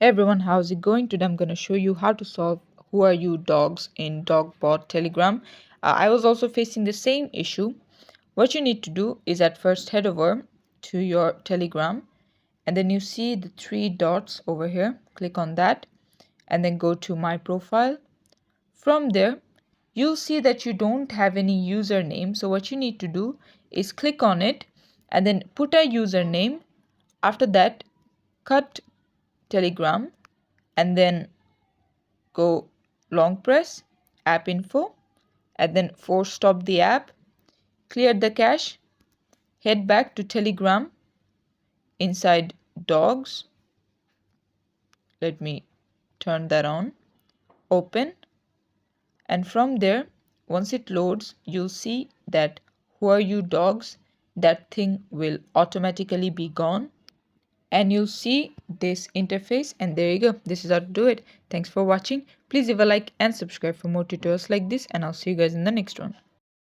Hey everyone, how's it going? Today I'm going to show you how to solve who are you dogs in dogbot Telegram. I was also facing the same issue. What you need to do is at first head over to your Telegram and then you see the three dots over here. Click on that and then go to my profile. From there, you'll see that you don't have any username. So what you need to do is click on it and then put a username. After that, cut Telegram and then go long press app info and then force stop the app, clear the cache, head back to Telegram inside dogs. Let me turn that on, open, and from there once it loads you'll see that who are you dogs, that thing will automatically be gone and you'll see this interface. And there you go, this is how to do it. Thanks for watching. Please leave a like and subscribe for more tutorials like this, and I'll see you guys in the next one.